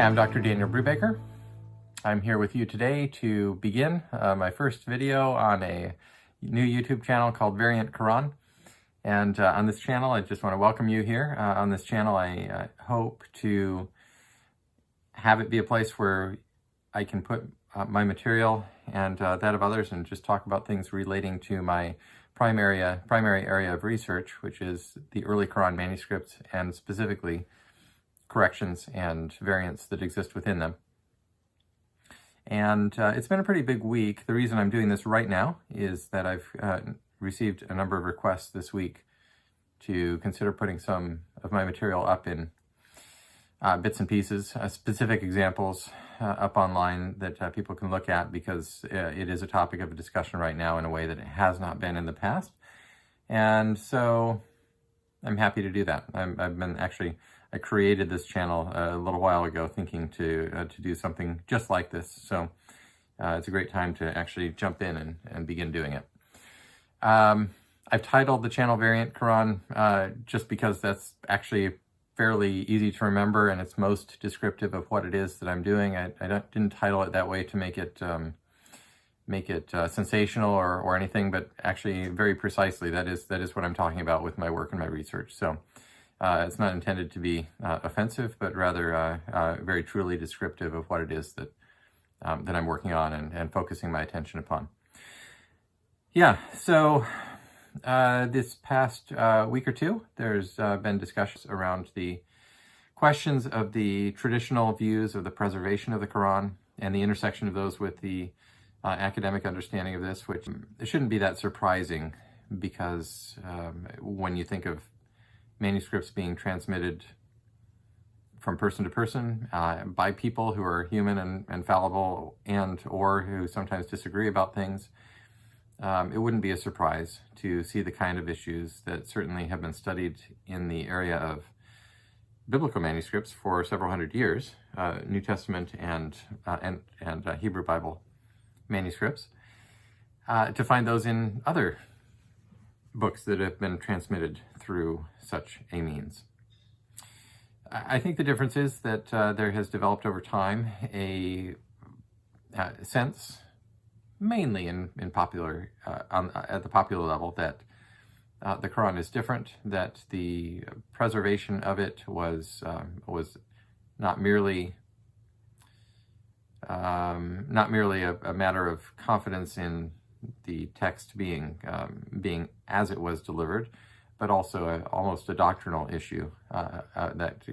Hi, I'm Dr. Daniel Brubaker. I'm here with you today to begin my first video on a new YouTube channel called Variant Quran. And on this channel, I just want to welcome you here. On this channel, I hope to have it be a place where I can put my material and that of others and just talk about things relating to my primary area of research, which is the early Quran manuscripts and specifically corrections and variants that exist within them. And it's been a pretty big week. The reason I'm doing this right now is that I've received a number of requests this week to consider putting some of my material up in bits and pieces, specific examples up online that people can look at, because it is a topic of discussion right now in a way that it has not been in the past. And so I'm happy to do that. I created this channel a little while ago thinking to do something just like this. So it's a great time to actually jump in and begin doing it. I've titled the channel Variant Quran just because that's actually fairly easy to remember and it's most descriptive of what it is that I'm doing. I didn't title it that way to make it sensational or anything, but actually very precisely that is what I'm talking about with my work and my research. So it's not intended to be offensive, but rather very truly descriptive of what it is that I'm working on and focusing my attention upon. Yeah, so this past week or two, there's been discussions around the questions of the traditional views of the preservation of the Quran and the intersection of those with the academic understanding of this, which it shouldn't be that surprising because when you think of manuscripts being transmitted from person to person by people who are human and fallible or who sometimes disagree about things, it wouldn't be a surprise to see the kind of issues that certainly have been studied in the area of biblical manuscripts for several hundred years, New Testament and Hebrew Bible manuscripts, to find those in other books that have been transmitted through such a means. I think the difference is that there has developed over time a sense, mainly in popular at the popular level, that the Quran is different, that the preservation of it was not merely a matter of confidence in the text being as it was delivered, but also almost a doctrinal issue that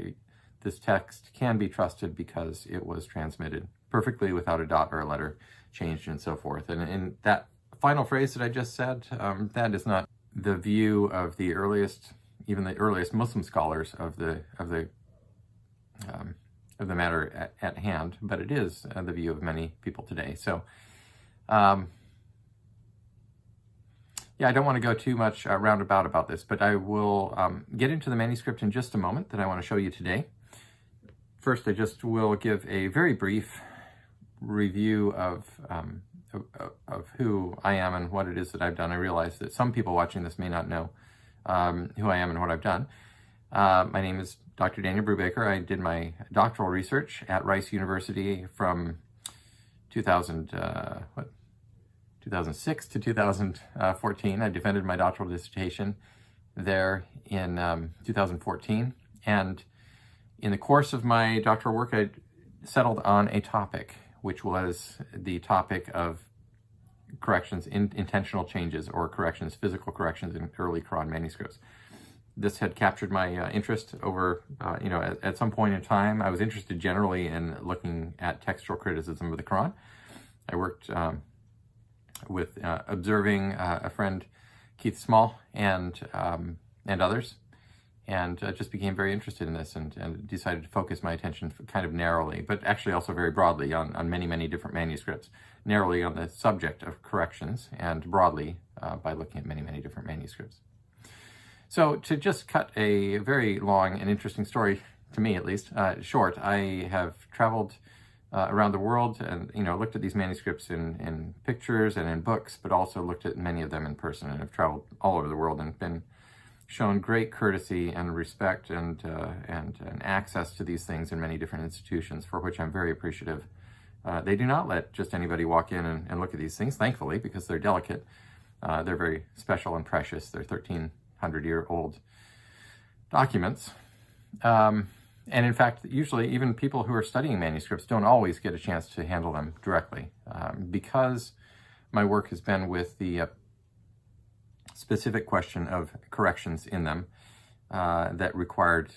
this text can be trusted because it was transmitted perfectly without a dot or a letter changed and so forth. And in that final phrase that I just said, that is not the view of the earliest, even the earliest Muslim scholars of the matter at hand, but it is the view of many people today. So, yeah, I don't want to go too much roundabout about this, but I will get into the manuscript in just a moment that I want to show you today. First, I just will give a very brief review of who I am and what it is that I've done. I realize that some people watching this may not know who I am and what I've done. My name is Dr. Daniel Brubaker. I did my doctoral research at Rice University from 2006 to 2014. I defended my doctoral dissertation there in 2014. And in the course of my doctoral work, I settled on a topic, which was the topic of corrections, intentional changes or corrections, physical corrections in early Quran manuscripts. This had captured my interest over, at some point in time. I was interested generally in looking at textual criticism of the Quran. I worked with observing a friend, Keith Small, and others, and just became very interested in this and decided to focus my attention kind of narrowly, but actually also very broadly on many, many different manuscripts, narrowly on the subject of corrections and broadly by looking at many, many different manuscripts. So to just cut a very long and interesting story, to me at least, short, I have traveled around the world and looked at these manuscripts in pictures and in books, but also looked at many of them in person and have traveled all over the world and been shown great courtesy and respect and access to these things in many different institutions, for which I'm very appreciative. They do not let just anybody walk in and look at these things, thankfully, because they're delicate. They're very special and precious. They're 1,300-year-old documents. And in fact, usually even people who are studying manuscripts don't always get a chance to handle them directly. Because my work has been with the specific question of corrections in them that required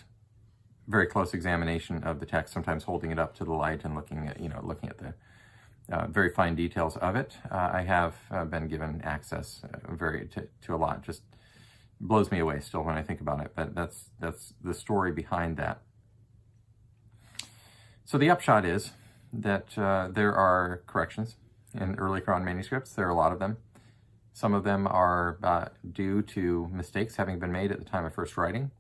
very close examination of the text, sometimes holding it up to the light and looking at the very fine details of it. I have been given access to a lot. Just blows me away still when I think about it, but that's the story behind that. So the upshot is that there are corrections in early Quran manuscripts. There are a lot of them. Some of them are due to mistakes having been made at the time of first writing.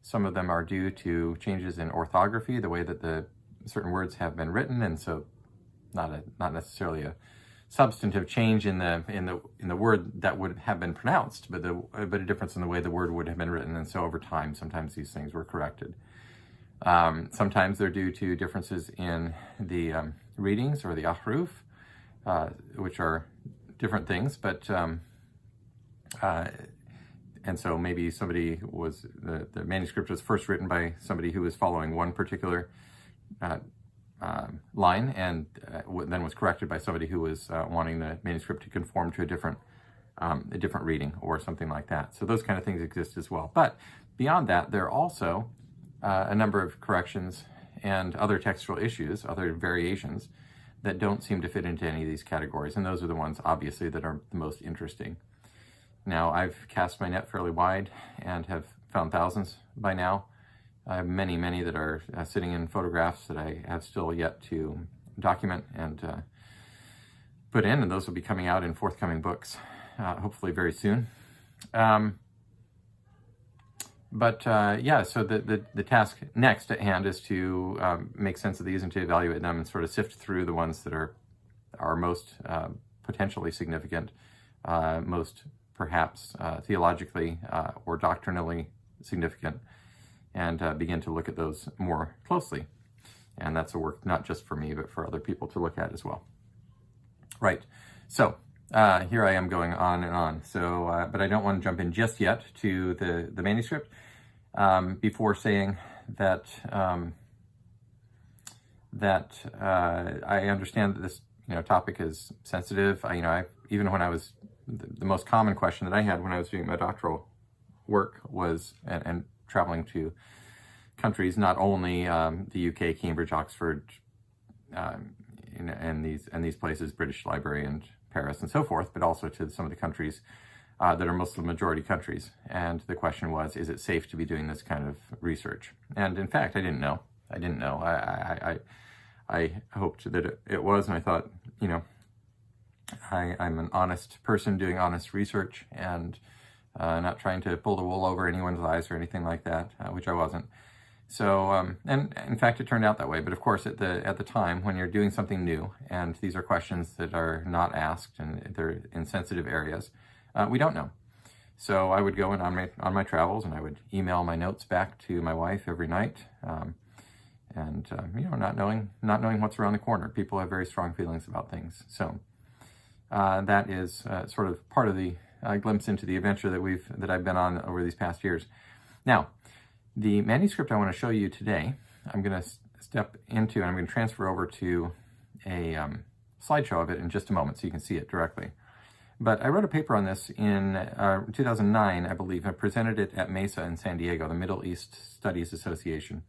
Some of them are due to changes in orthography, the way that the certain words have been written, and so not necessarily a substantive change in the word that would have been pronounced, but a difference in the way the word would have been written. And so over time, sometimes these things were corrected. Sometimes they're due to differences in the readings or the ahruf, which are different things, but and so maybe somebody was, the manuscript was first written by somebody who was following one particular line, and then was corrected by somebody who was wanting the manuscript to conform to a different reading or something like that. So those kind of things exist as well. But beyond that, there are also a number of corrections and other textual issues, other variations, that don't seem to fit into any of these categories. And those are the ones, obviously, that are the most interesting. Now, I've cast my net fairly wide and have found thousands by now. I have many, many that are sitting in photographs that I have still yet to document and put in, and those will be coming out in forthcoming books, hopefully very soon. Yeah, so the task next at hand is to make sense of these and to evaluate them and sort of sift through the ones that are most potentially significant, most perhaps theologically or doctrinally significant, and begin to look at those more closely. And that's a work not just for me, but for other people to look at as well. Right, so here I am going on and on. So, but I don't want to jump in just yet to the manuscript before saying that I understand that this topic is sensitive. Even when I was the most common question that I had when I was doing my doctoral work was and traveling to countries, not only the UK, Cambridge, Oxford, and these places, British Library and Paris and so forth, but also to some of the countries that are Muslim majority countries. And the question was, is it safe to be doing this kind of research? And in fact, I didn't know. I hoped that it was, and I thought, I'm an honest person doing honest research and not trying to pull the wool over anyone's eyes or anything like that, which I wasn't. So, and in fact, it turned out that way. But of course, at the time when you're doing something new, and these are questions that are not asked and they're in sensitive areas, we don't know. So I would go in on my travels, and I would email my notes back to my wife every night, not knowing what's around the corner. People have very strong feelings about things. So that is sort of part of the glimpse into the adventure that I've been on over these past years. Now, the manuscript I want to show you today, I'm going to step into, and I'm going to transfer over to a slideshow of it in just a moment so you can see it directly. But I wrote a paper on this in 2009, I believe. I presented it at MESA in San Diego, the Middle East Studies Association.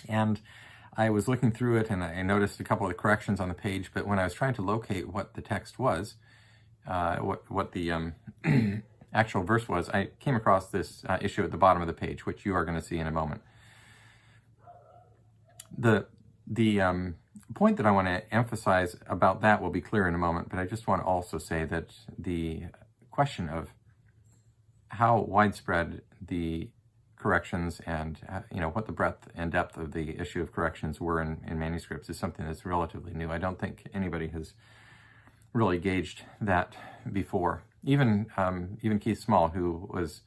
And I was looking through it, and I noticed a couple of corrections on the page, but when I was trying to locate what the text was, what the actual verse was, I came across this issue at the bottom of the page, which you are going to see in a moment. The point that I want to emphasize about that will be clear in a moment, but I just want to also say that the question of how widespread the corrections and what the breadth and depth of the issue of corrections were in manuscripts is something that's relatively new. I don't think anybody has really gauged that before. Even Keith Small, who was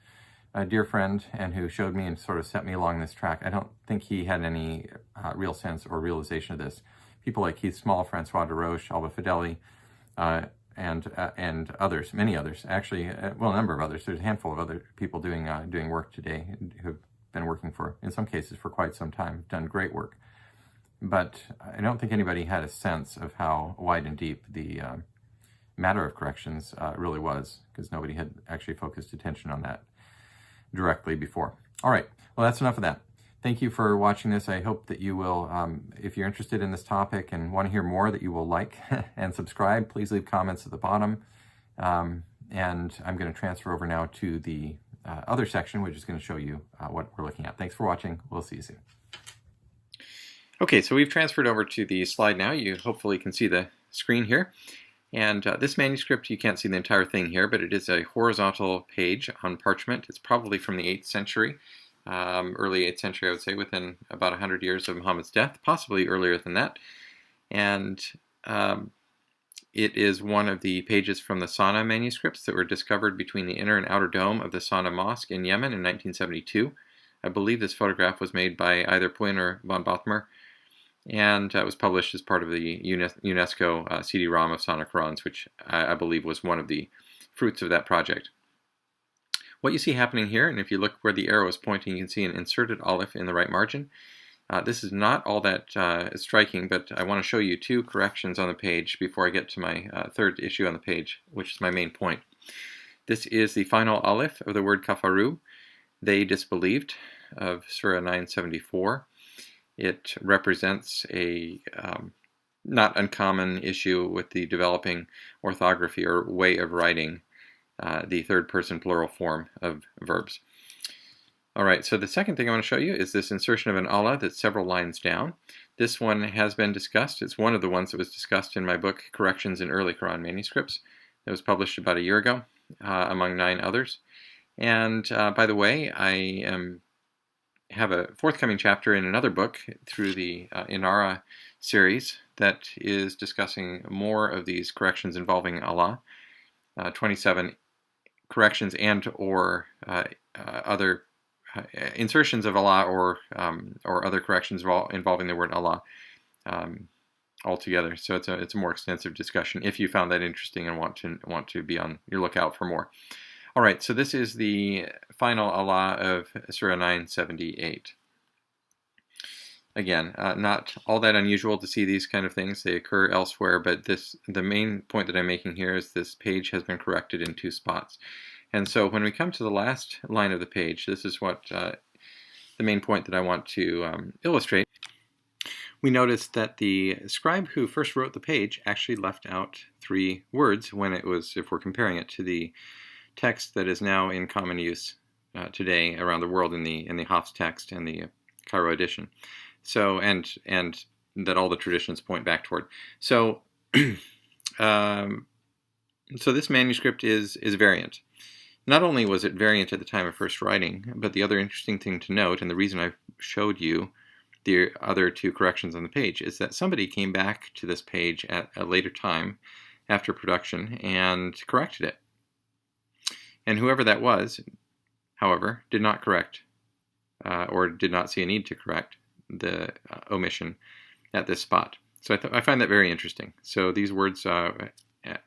a dear friend and who showed me and sort of set me along this track. I don't think he had any real sense or realization of this. People like Keith Small, Francois de Roche, Alba Fideli, and others, many others, actually, well, a number of others. There's a handful of other people doing work today who've been working for, in some cases, for quite some time, done great work. But I don't think anybody had a sense of how wide and deep the matter of corrections really was, because nobody had actually focused attention on that directly before. All right, well, that's enough of that. Thank you for watching this. I hope that you will, if you're interested in this topic and want to hear more, that you will like and subscribe. Please leave comments at the bottom. And I'm going to transfer over now to the other section, which is going to show you what we're looking at. Thanks for watching. We'll see you soon. Okay, so we've transferred over to the slide now. You hopefully can see the screen here. And this manuscript, you can't see the entire thing here, but it is a horizontal page on parchment. It's probably from the 8th century, early 8th century, I would say, within about 100 years of Muhammad's death, possibly earlier than that. And it is one of the pages from the Sana'a manuscripts that were discovered between the inner and outer dome of the Sana'a Mosque in Yemen in 1972. I believe this photograph was made by either Puyn or von Bothmer, and it was published as part of the UNESCO CD-ROM of Sana'a Qurans, which I believe was one of the fruits of that project. What you see happening here, and if you look where the arrow is pointing, you can see an inserted aleph in the right margin. This is not all that striking, but I want to show you two corrections on the page before I get to my third issue on the page, which is my main point. This is the final aleph of the word kafaru, they disbelieved, of Surah 974. It represents a not uncommon issue with the developing orthography or way of writing the third person plural form of verbs. All right, so the second thing I want to show you is this insertion of an Allah that's several lines down. This one has been discussed. It's one of the ones that was discussed in my book, Corrections in Early Quran Manuscripts. It was published about a year ago, among 9 others. And by the way, I have a forthcoming chapter in another book through the Inara series that is discussing more of these corrections involving Allah, 27 corrections and or other insertions of Allah or other corrections involving the word Allah altogether. So it's a more extensive discussion if you found that interesting and want to be on your lookout for more. All right, so this is the final Allah of Surah 978. Again, not all that unusual to see these kind of things. They occur elsewhere, but the main point that I'm making here is this page has been corrected in 2 spots. And so when we come to the last line of the page, this is what the main point that I want to illustrate. We notice that the scribe who first wrote the page actually left out 3 words when it was, if we're comparing it to the text that is now in common use today around the world in the Hafs text and the Cairo edition. So and that all the traditions point back toward. So so this manuscript is variant. Not only was it variant at the time of first writing, but the other interesting thing to note, and the reason I showed you the other 2 corrections on the page, is that somebody came back to this page at a later time after production and corrected it. And whoever that was, however, did not correct or did not see a need to correct the omission at this spot. So I find that very interesting. So these words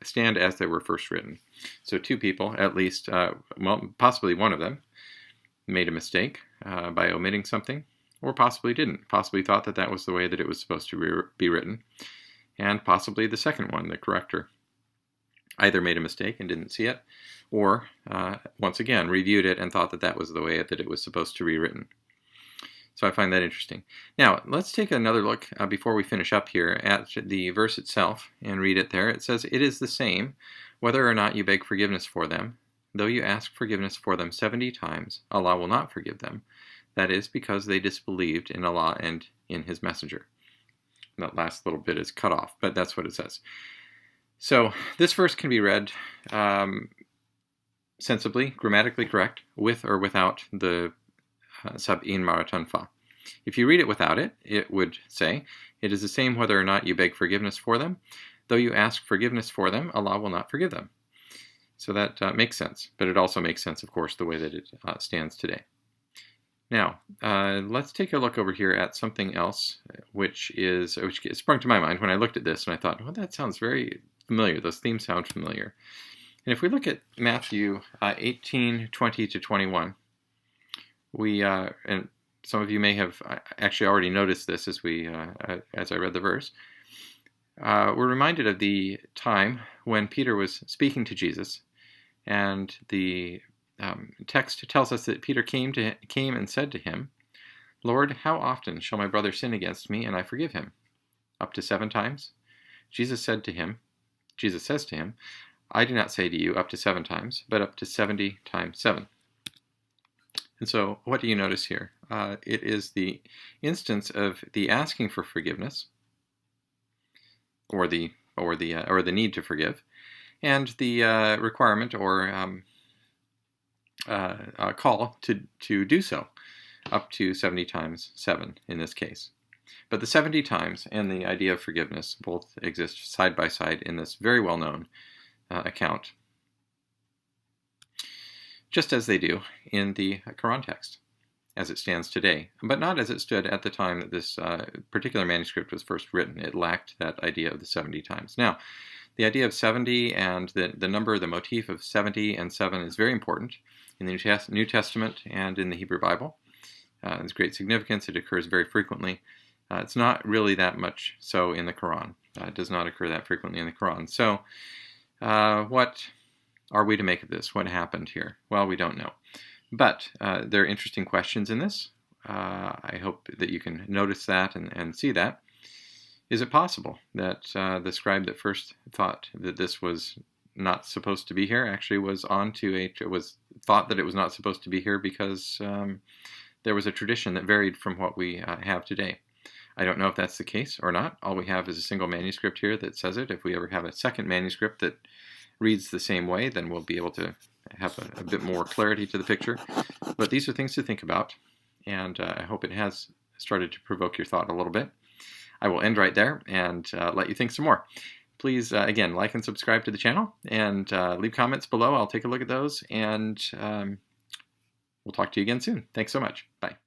stand as they were first written. So 2 people, at least, well, possibly one of them, made a mistake by omitting something, or possibly didn't. Possibly thought that that was the way that it was supposed to be written. And possibly the second one, the corrector, either made a mistake and didn't see it, or once again reviewed it and thought that that was the way that it was supposed to be written. So I find that interesting. Now, let's take another look before we finish up here at the verse itself and read it there. It says, "It is the same, whether or not you beg forgiveness for them. Though you ask forgiveness for them 70 times, Allah will not forgive them. That is because they disbelieved in Allah and in His messenger." That last little bit is cut off, but that's what it says. So this verse can be read sensibly, grammatically correct, with or without the sab'in maratan fa. If you read it without it, it would say, "It is the same whether or not you beg forgiveness for them. Though you ask forgiveness for them, Allah will not forgive them." So that makes sense, but it also makes sense, of course, the way that it stands today. Now, let's take a look over here at something else, which sprung to my mind when I looked at this, and I thought, well, that sounds very familiar. Those themes sound familiar. And if we look at Matthew 18:20 to 21, and some of you may have actually already noticed this as I read the verse. We're reminded of the time when Peter was speaking to Jesus, and the text tells us that Peter came and said to him, "Lord, how often shall my brother sin against me and I forgive him? Up to 7 times?" Jesus says to him, "I do not say to you up to 7 times, but up to 70 times 7. And so what do you notice here? It is the instance of the asking for forgiveness, or the need to forgive, and the requirement or call to do so, up to 70 times 7 in this case. But the 70 times and the idea of forgiveness both exist side by side in this very well-known account, just as they do in the Quran text, as it stands today, but not as it stood at the time that this particular manuscript was first written. It lacked that idea of the 70 times. Now, the idea of 70 and the motif of 70 and 7 is very important in the New Testament and in the Hebrew Bible. It's great significance. It occurs very frequently. It's not really that much so in the Quran. It does not occur that frequently in the Quran. So what are we to make of this? What happened here? Well, we don't know. But there are interesting questions in this. I hope that you can notice that and see that. Is it possible that the scribe that first thought that this was not supposed to be here actually was thought that it was not supposed to be here because there was a tradition that varied from what we have today? I don't know if that's the case or not. All we have is a single manuscript here that says it. If we ever have a second manuscript that reads the same way, then we'll be able to have a bit more clarity to the picture. But these are things to think about, and I hope it has started to provoke your thought a little bit. I will end right there and let you think some more. Please, again, like and subscribe to the channel, and leave comments below. I'll take a look at those, and we'll talk to you again soon. Thanks so much. Bye.